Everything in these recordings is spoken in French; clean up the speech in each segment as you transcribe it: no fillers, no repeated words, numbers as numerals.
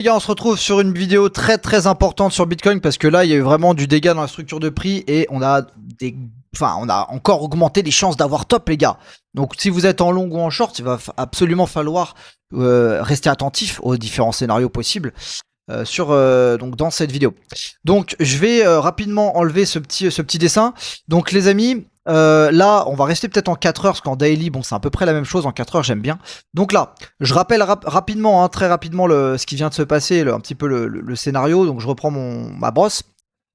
Les gars, on se retrouve sur une vidéo très importante sur Bitcoin parce que là, il y a eu vraiment du dégât dans la structure de prix et on a on a encore augmenté les chances d'avoir top, les gars. Donc, si vous êtes en long ou en short, il va absolument falloir rester attentif aux différents scénarios possibles donc dans cette vidéo. Donc, je vais rapidement enlever ce petit dessin. Donc, les amis. Là, on va rester peut-être en 4 heures, parce qu'en daily, bon, c'est à peu près la même chose. En 4 heures, j'aime bien. Donc là, je rappelle rapidement, hein, très rapidement, ce qui vient de se passer, un petit peu le scénario. Donc je reprends ma brosse.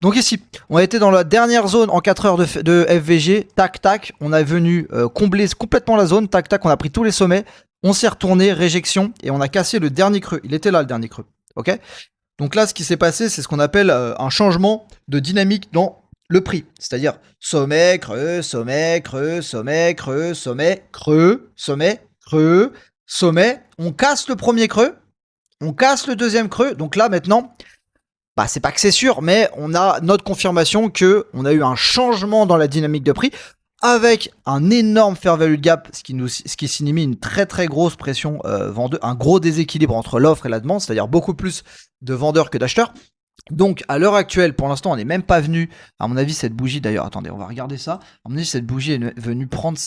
Donc ici, on a été dans la dernière zone en 4 heures de FVG. Tac, tac. On est venu combler complètement la zone. Tac, tac. On a pris tous les sommets. On s'est retourné, réjection. Et on a cassé le dernier creux. Il était là, le dernier creux. Ok. Donc là, ce qui s'est passé, c'est ce qu'on appelle un changement de dynamique dans le prix, c'est-à-dire sommet, creux, sommet, creux, sommet, creux, sommet, creux, sommet, creux, sommet. On casse le premier creux, on casse le deuxième creux. Donc là maintenant, bah c'est pas que c'est sûr, mais on a notre confirmation que on a eu un changement dans la dynamique de prix avec un énorme fair value gap, ce qui signifie une très grosse pression vendeuse, un gros déséquilibre entre l'offre et la demande, c'est-à-dire beaucoup plus de vendeurs que d'acheteurs. Donc à l'heure actuelle, pour l'instant, on n'est même pas venu, à mon avis, cette bougie d'ailleurs, attendez, on va regarder ça. À mon avis, cette bougie est venue prendre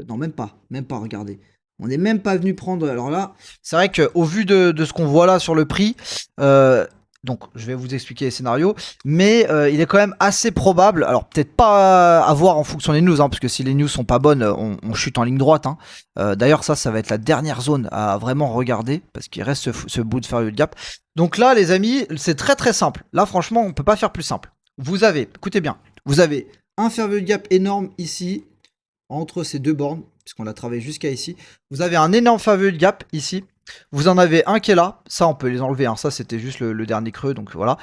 non, même pas, regardez. On n'est même pas venu prendre, alors là, c'est vrai qu'au vu de ce qu'on voit là sur le prix, donc je vais vous expliquer les scénarios, mais il est quand même assez probable, alors peut-être pas à voir en fonction des news, hein, parce que si les news sont pas bonnes, on chute en ligne droite. Hein. D'ailleurs ça va être la dernière zone à vraiment regarder, parce qu'il reste ce bout de fair value gap. Donc là les amis, c'est très simple, là franchement on peut pas faire plus simple. Vous avez, écoutez bien, vous avez un fair value gap énorme ici, entre ces deux bornes, puisqu'on l'a travaillé jusqu'à ici. Vous avez un énorme fair value gap ici. Vous en avez un qui est là, ça on peut les enlever, hein. Ça c'était juste le dernier creux, donc voilà.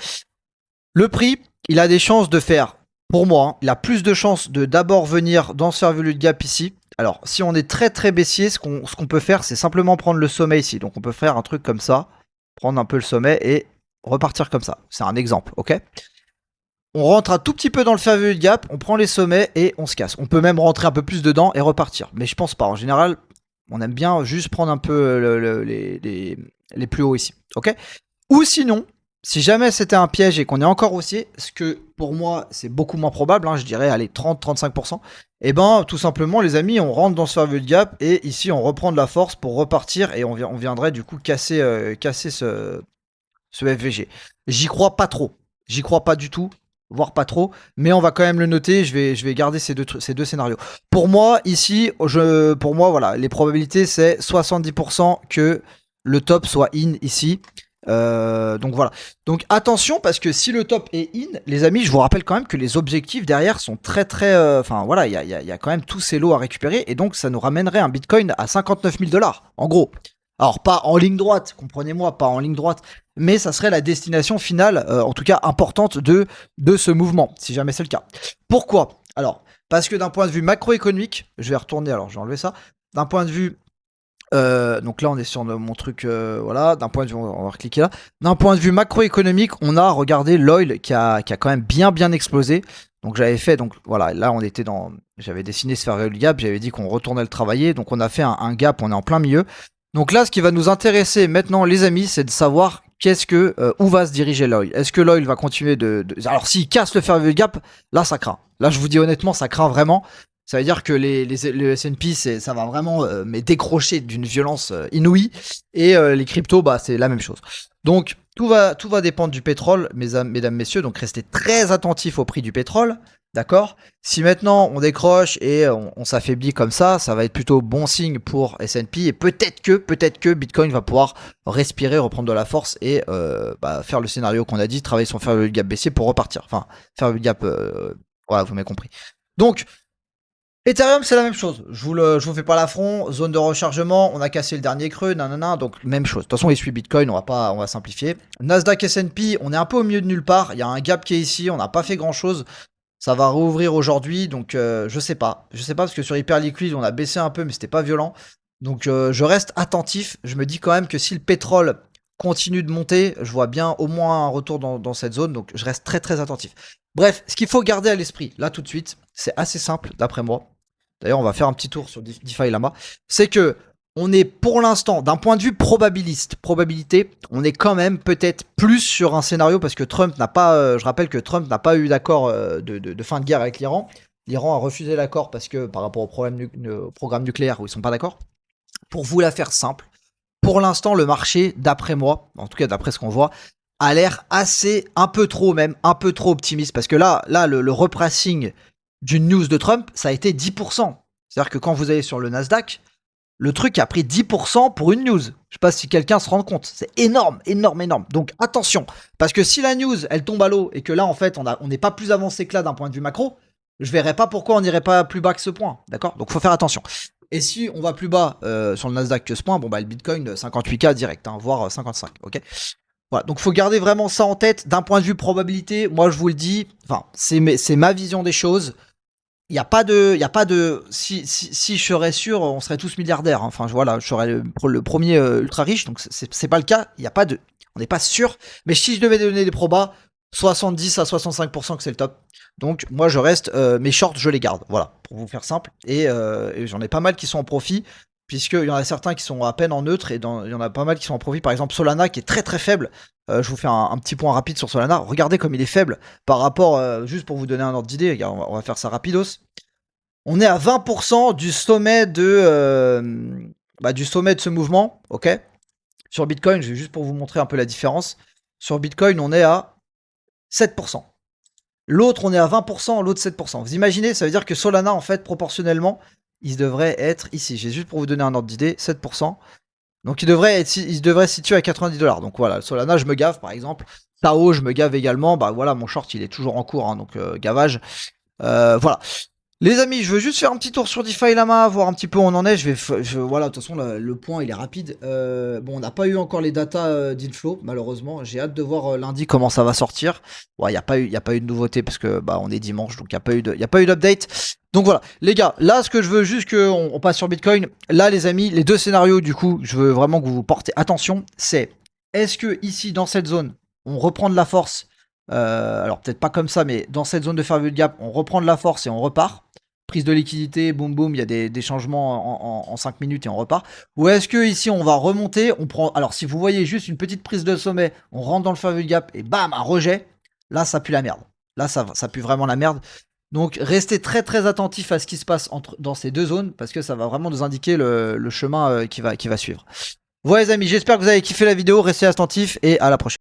Le prix, il a des chances de faire, pour moi, hein, il a plus de chances de d'abord venir dans ce fair value gap ici. Alors si on est très baissier, ce qu'on peut faire, c'est simplement prendre le sommet ici. Donc on peut faire un truc comme ça, prendre un peu le sommet et repartir comme ça. C'est un exemple, ok? On rentre un tout petit peu dans le fair value gap, on prend les sommets et on se casse. On peut même rentrer un peu plus dedans et repartir. Mais je pense pas, en général, on aime bien juste prendre un peu les plus hauts ici, ok? Ou sinon, si jamais c'était un piège et qu'on est encore haussier, ce que pour moi c'est beaucoup moins probable, hein, je dirais allez 30-35%, et ben tout simplement les amis, on rentre dans ce fair value gap et ici on reprend de la force pour repartir et on viendrait du coup casser ce FVG. J'y crois pas trop, j'y crois pas du tout, voire pas trop, mais on va quand même le noter. Je vais garder ces deux scénarios. Pour moi, ici, pour moi, voilà, les probabilités, c'est 70% que le top soit in ici. Donc voilà. Donc attention, parce que si le top est in, les amis, je vous rappelle quand même que les objectifs derrière sont très enfin voilà, il y a quand même tous ces lots à récupérer, et donc ça nous ramènerait un Bitcoin à 59 000 $, en gros. Alors pas en ligne droite, comprenez-moi, pas en ligne droite, mais ça serait la destination finale, en tout cas importante de ce mouvement, si jamais c'est le cas. Pourquoi? Alors, parce que d'un point de vue macroéconomique, je vais retourner, alors je vais enlever ça, d'un point de vue, donc là on est sur mon truc, voilà, d'un point de vue, on va recliquer là, d'un point de vue macroéconomique, on a regardé l'oil qui a quand même bien explosé. Donc j'avais fait, donc voilà, là on était j'avais dessiné ce fair value gap, j'avais dit qu'on retournait le travailler, donc on a fait un gap, on est en plein milieu. Donc là, ce qui va nous intéresser maintenant, les amis, c'est de savoir où va se diriger l'oil. Est-ce que l'oil va continuer Alors, s'il casse le fair value gap, là, ça craint. Là, je vous dis honnêtement, ça craint vraiment. Ça veut dire que le S&P, ça va vraiment mais décrocher d'une violence inouïe. Et les cryptos, bah, c'est la même chose. Donc, tout va dépendre du pétrole, mesdames, messieurs. Donc, restez très attentifs au prix du pétrole. D'accord? Si maintenant on décroche et on s'affaiblit comme ça va être plutôt bon signe pour S&P, et peut-être que Bitcoin va pouvoir respirer, reprendre de la force et faire le scénario qu'on a dit, travailler son fair value gap baissier pour repartir. Enfin, fair value gap, voilà, vous m'avez compris. Donc, Ethereum, c'est la même chose. Je vous fais pas l'affront. Zone de rechargement, on a cassé le dernier creux, nanana, donc même chose. De toute façon, il suit Bitcoin, on va simplifier. Nasdaq, S&P, on est un peu au milieu de nulle part. Il y a un gap qui est ici, on n'a pas fait grand chose. Ça va rouvrir aujourd'hui, donc je sais pas. Je sais pas, parce que sur Hyperliquid, on a baissé un peu, mais c'était pas violent. Donc je reste attentif. Je me dis quand même que si le pétrole continue de monter, je vois bien au moins un retour dans cette zone. Donc je reste très attentif. Bref, ce qu'il faut garder à l'esprit, là tout de suite, c'est assez simple d'après moi. D'ailleurs, on va faire un petit tour sur DeFi Lama. C'est que on est pour l'instant, d'un point de vue probabilité, on est quand même peut-être plus sur un scénario parce que Trump n'a pas, je rappelle que Trump n'a pas eu d'accord de fin de guerre avec l'Iran. L'Iran a refusé l'accord parce que par rapport au programme nucléaire où ils sont pas d'accord. Pour vous la faire simple, pour l'instant, le marché, d'après moi, en tout cas d'après ce qu'on voit, a l'air assez, un peu trop même, un peu trop optimiste. Parce que là le repricing d'une news de Trump, ça a été 10%. C'est-à-dire que quand vous allez sur le Nasdaq, le truc a pris 10% pour une news. Je sais pas si quelqu'un se rend compte. C'est énorme, énorme, énorme. Donc attention. Parce que si la news, elle tombe à l'eau et que là, en fait, on n'est pas plus avancé que là d'un point de vue macro, je verrais pas pourquoi on n'irait pas plus bas que ce point. D'accord? Donc faut faire attention. Et si on va plus bas sur le Nasdaq que ce point, bon bah le Bitcoin 58K direct, hein, voire 55. Ok. Voilà, donc faut garder vraiment ça en tête. D'un point de vue probabilité, moi je vous le dis, enfin c'est ma vision des choses. Il y a pas de, si je serais sûr, on serait tous milliardaires. Hein. Enfin voilà, je serais le premier ultra riche, donc c'est pas le cas. Il y a pas de, on n'est pas sûr. Mais si je devais donner des probas, 70 à 65% que c'est le top. Donc moi je reste, mes shorts je les garde, voilà, pour vous faire simple. Et j'en ai pas mal qui sont en profit, puisqu'il y en a certains qui sont à peine en neutre, et il y en a pas mal qui sont en profit. Par exemple Solana qui est très très faible, je vous fais un petit point rapide sur Solana. Regardez comme il est faible par rapport, juste pour vous donner un ordre d'idée, on va faire ça rapidos. On est à 20% du sommet du sommet de ce mouvement, ok. Sur Bitcoin, juste pour vous montrer un peu la différence. Sur Bitcoin, on est à 7%. L'autre, on est à 20%, l'autre 7%. Vous imaginez, ça veut dire que Solana, en fait, proportionnellement, il devrait être ici. J'ai juste pour vous donner un ordre d'idée, 7%. Donc il devrait se situer à $90. Donc voilà, Solana, je me gave par exemple. Tao, je me gave également. Bah voilà, mon short, il est toujours en cours, hein, donc gavage. Voilà. Les amis, je veux juste faire un petit tour sur DeFi Lama, voir un petit peu où on en est. Voilà, de toute façon, le point, il est rapide. Bon, on n'a pas eu encore les datas d'Inflow, malheureusement. J'ai hâte de voir lundi comment ça va sortir. Ouais, il n'y a pas eu de nouveauté parce que bah, on est dimanche, donc il n'y a pas eu d'update. Donc voilà, les gars, là, ce que je veux juste qu'on passe sur Bitcoin. Là, les amis, les deux scénarios, du coup, je veux vraiment que vous vous portez attention. C'est, est-ce que ici, dans cette zone, on reprend de la force alors peut-être pas comme ça, mais dans cette zone de fair value gap, on reprend de la force et on repart. Prise de liquidité, boum boum, il y a des changements en 5 minutes et on repart. Ou est-ce que ici on va remonter, on prend. Alors si vous voyez juste une petite prise de sommet, on rentre dans le fair value gap et bam, un rejet, là ça pue la merde. Là ça pue vraiment la merde. Donc restez très très attentif à ce qui se passe dans ces deux zones parce que ça va vraiment nous indiquer le chemin qui va suivre. Voilà les amis, j'espère que vous avez kiffé la vidéo, restez attentifs et à la prochaine.